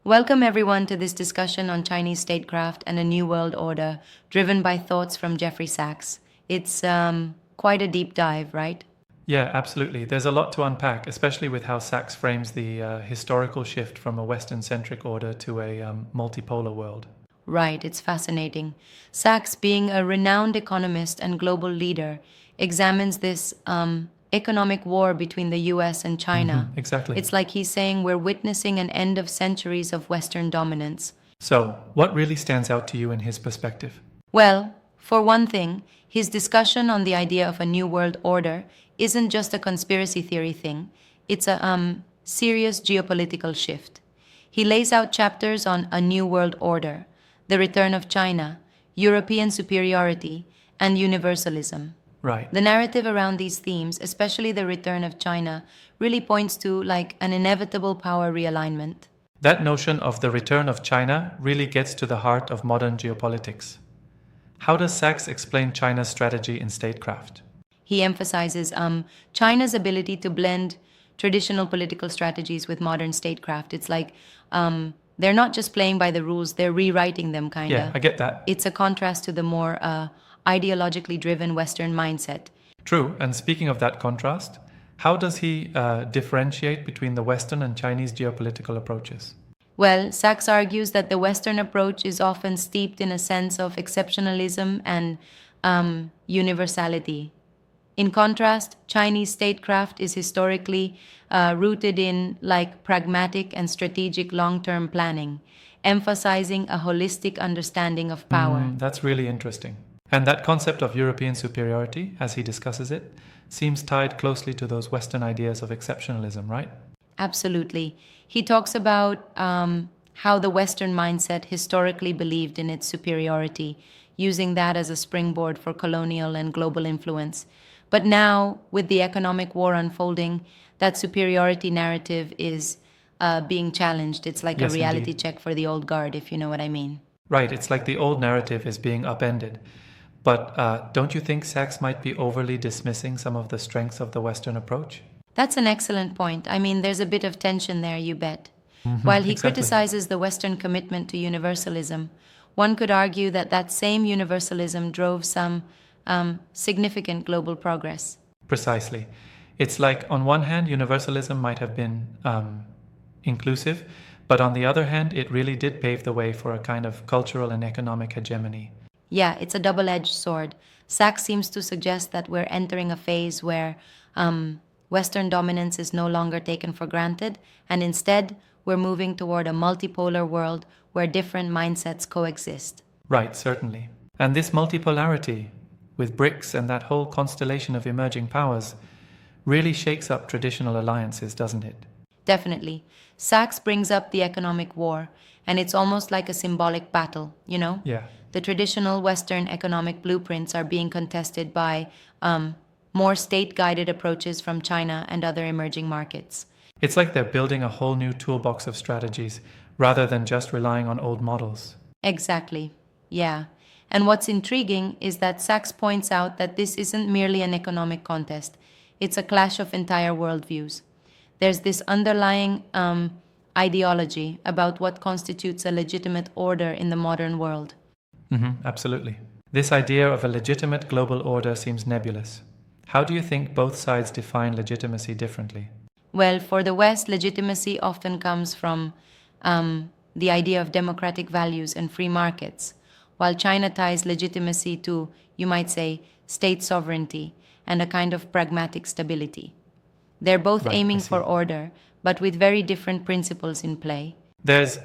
Welcome everyone to this discussion on Chinese statecraft and a new world order, driven by thoughts from Jeffrey Sachs. It's quite a deep dive, right? Yeah, absolutely. There's a lot to unpack, especially with how Sachs frames the historical shift from a Western centric order to a multipolar world. Right, it's fascinating. Sachs, being a renowned economist and global leader, examines this economic war between the US and China. Exactly. It's like he's saying we're witnessing an end of centuries of Western dominance. So, what really stands out to you in his perspective? Well, for one thing, his discussion on the idea of a new world order isn't just a conspiracy theory thing, it's a serious geopolitical shift. He lays out chapters on a new world order, the return of China, European superiority, and universalism. Right. The narrative around these themes, especially the return of China, really points to like an inevitable power realignment. That notion of the return of China really gets to the heart of modern geopolitics. How does Sachs explain China's strategy in statecraft? He emphasizes China's ability to blend traditional political strategies with modern statecraft. It's like they're not just playing by the rules, they're rewriting them, kind of. Yeah, I get that. It's a contrast to the more ideologically driven Western mindset. True, and speaking of that contrast, how does he differentiate between the Western and Chinese geopolitical approaches? Well, Sachs argues that the Western approach is often steeped in a sense of exceptionalism and universality. In contrast, Chinese statecraft is historically rooted in like pragmatic and strategic long-term planning, emphasizing a holistic understanding of power. That's really interesting. And that concept of European superiority, as he discusses it, seems tied closely to those Western ideas of exceptionalism, right? Absolutely. He talks about how the Western mindset historically believed in its superiority, using that as a springboard for colonial and global influence. But now, with the economic war unfolding, that superiority narrative is being challenged. It's like Yes, a reality indeed. check for the old guard, if you know what I mean. Right, it's like the old narrative is being upended. But don't you think Sachs might be overly dismissing some of the strengths of the Western approach? That's an excellent point. I mean, there's a bit of tension there, you bet. While he Exactly. criticizes the Western commitment to universalism, one could argue that that same universalism drove some significant global progress. Precisely. It's like, on one hand, universalism might have been inclusive, but on the other hand, it really did pave the way for a kind of cultural and economic hegemony. Yeah, it's a double edged sword. Sachs seems to suggest that we're entering a phase where Western dominance is no longer taken for granted, and instead, we're moving toward a multipolar world where different mindsets coexist. Right, certainly. And this multipolarity, with BRICS and that whole constellation of emerging powers, really shakes up traditional alliances, doesn't it? Definitely. Sachs brings up the economic war, and it's almost like a symbolic battle, you know? Yeah. The traditional Western economic blueprints are being contested by more state guided approaches from China and other emerging markets. It's like they're building a whole new toolbox of strategies rather than just relying on old models. Exactly. Yeah. And what's intriguing is that Sachs points out that this isn't merely an economic contest, it's a clash of entire worldviews. There's this underlying ideology about what constitutes a legitimate order in the modern world. Absolutely. This idea of a legitimate global order seems nebulous. How do you think both sides define legitimacy differently? Well, for the West, legitimacy often comes from the idea of democratic values and free markets, while China ties legitimacy to, you might say, state sovereignty and a kind of pragmatic stability. They're both Right, I aiming see. for order, but with very different principles in play. There's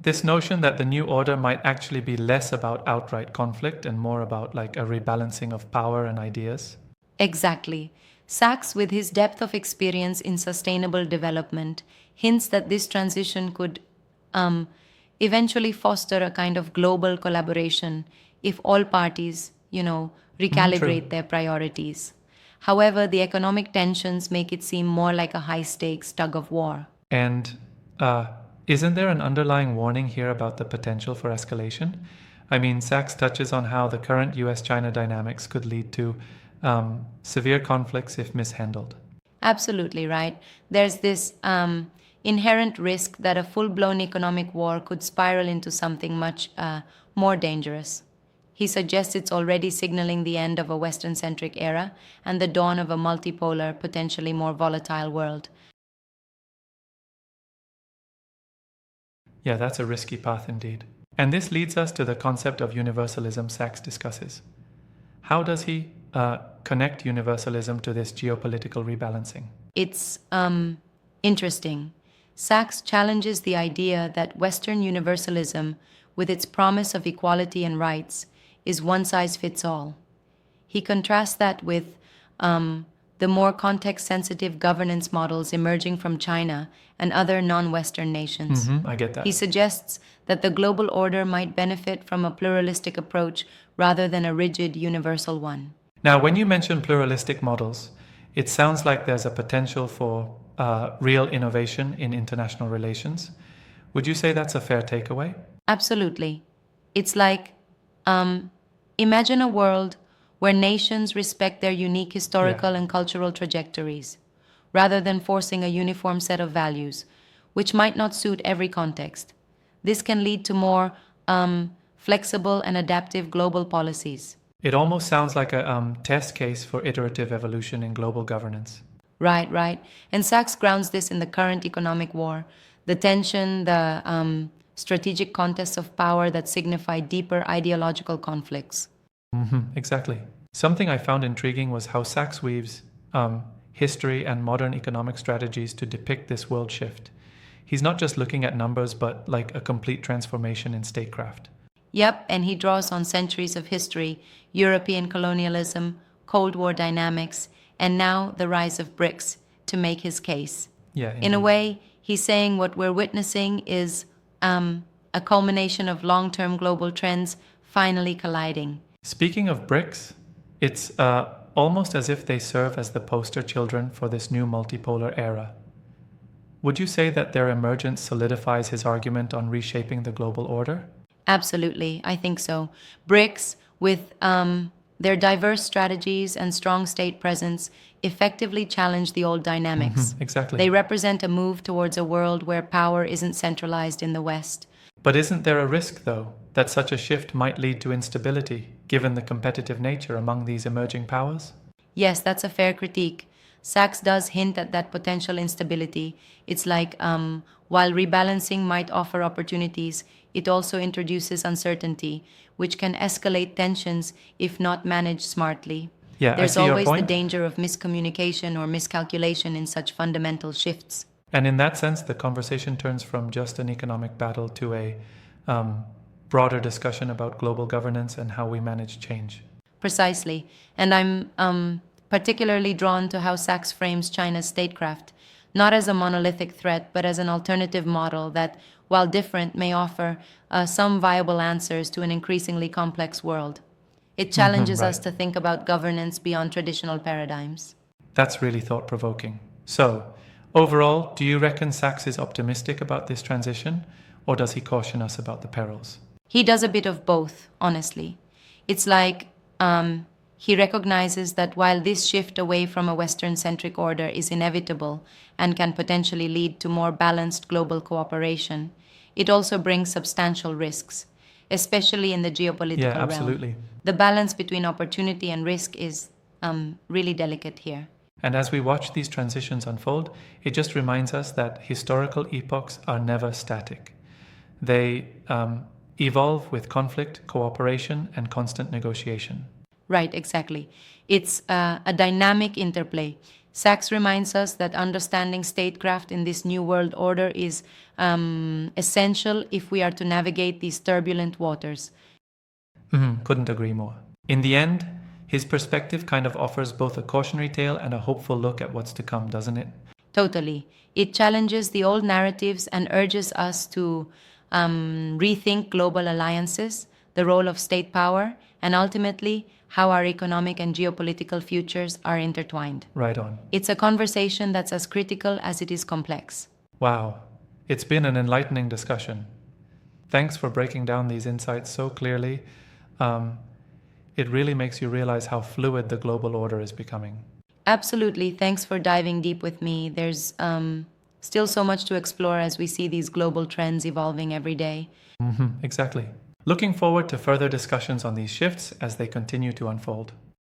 this notion that the new order might actually be less about outright conflict and more about like a rebalancing of power and ideas. Exactly. Sachs, with his depth of experience in sustainable development, hints that this transition could eventually foster a kind of global collaboration if all parties, recalibrate their priorities. However, the economic tensions make it seem more like a high stakes tug of war. And isn't there an underlying warning here about the potential for escalation? I mean, Sachs touches on how the current US China dynamics could lead to severe conflicts if mishandled. Absolutely right. There's this inherent risk that a full blown economic war could spiral into something much more dangerous. He suggests it's already signaling the end of a Western centric era and the dawn of a multipolar, potentially more volatile world. Yeah, that's a risky path indeed. And this leads us to the concept of universalism Sachs discusses. How does he connect universalism to this geopolitical rebalancing? It's interesting. Sachs challenges the idea that Western universalism, with its promise of equality and rights, is one size fits all. He contrasts that with the more context sensitive governance models emerging from China and other non Western nations. I get that. He suggests that the global order might benefit from a pluralistic approach rather than a rigid universal one. Now, when you mention pluralistic models, it sounds like there's a potential for real innovation in international relations. Would you say that's a fair takeaway? Absolutely. It's like imagine a world where nations respect their unique historical and cultural trajectories, rather than forcing a uniform set of values, which might not suit every context. This can lead to more flexible and adaptive global policies. It almost sounds like a test case for iterative evolution in global governance. Right, right. And Sachs grounds this in the current economic war, the tension, the strategic contests of power that signify deeper ideological conflicts. Exactly. Something I found intriguing was how Sachs weaves history and modern economic strategies to depict this world shift. He's not just looking at numbers, but like a complete transformation in statecraft. Yep, and he draws on centuries of history, European colonialism, Cold War dynamics, and now the rise of BRICS to make his case. Yeah, In a indeed. way, he's saying what we're witnessing is a culmination of long term global trends finally colliding. Speaking of BRICS, it's almost as if they serve as the poster children for this new multipolar era. Would you say that their emergence solidifies his argument on reshaping the global order? Absolutely, I think so. BRICS, with their diverse strategies and strong state presence, effectively challenge the old dynamics. Exactly. They represent a move towards a world where power isn't centralized in the West. But isn't there a risk, though, that such a shift might lead to instability, given the competitive nature among these emerging powers? Yes, that's a fair critique. Sachs does hint at that potential instability. It's like while rebalancing might offer opportunities, it also introduces uncertainty, which can escalate tensions if not managed smartly. Yeah, I There's see your always the point. danger of miscommunication or miscalculation in such fundamental shifts. And in that sense, the conversation turns from just an economic battle to a broader discussion about global governance and how we manage change. Precisely. And I'm particularly drawn to how Sachs frames China's statecraft, not as a monolithic threat, but as an alternative model that, while different, may offer some viable answers to an increasingly complex world. It challenges us right. to think about governance beyond traditional paradigms. That's really thought provoking. So, overall, do you reckon Sachs is optimistic about this transition, or does he caution us about the perils? He does a bit of both, honestly. It's like he recognizes that while this shift away from a Western centric order is inevitable and can potentially lead to more balanced global cooperation, it also brings substantial risks, especially in the geopolitical Yeah, realm. absolutely. The balance between opportunity and risk is really delicate here. And as we watch these transitions unfold, it just reminds us that historical epochs are never static. They evolve with conflict, cooperation, and constant negotiation. Right, exactly. It's a dynamic interplay. Sachs reminds us that understanding statecraft in this new world order is essential if we are to navigate these turbulent waters. Couldn't agree more. In the end, his perspective kind of offers both a cautionary tale and a hopeful look at what's to come, doesn't it? Totally. It challenges the old narratives and urges us to rethink global alliances, the role of state power, and ultimately how our economic and geopolitical futures are intertwined. Right on. It's a conversation that's as critical as it is complex. Wow. It's been an enlightening discussion. Thanks for breaking down these insights so clearly. It really makes you realize how fluid the global order is becoming. Absolutely. Thanks for diving deep with me. There's Still so much to explore as we see these global trends evolving every day. Exactly. Looking forward to further discussions on these shifts as they continue to unfold.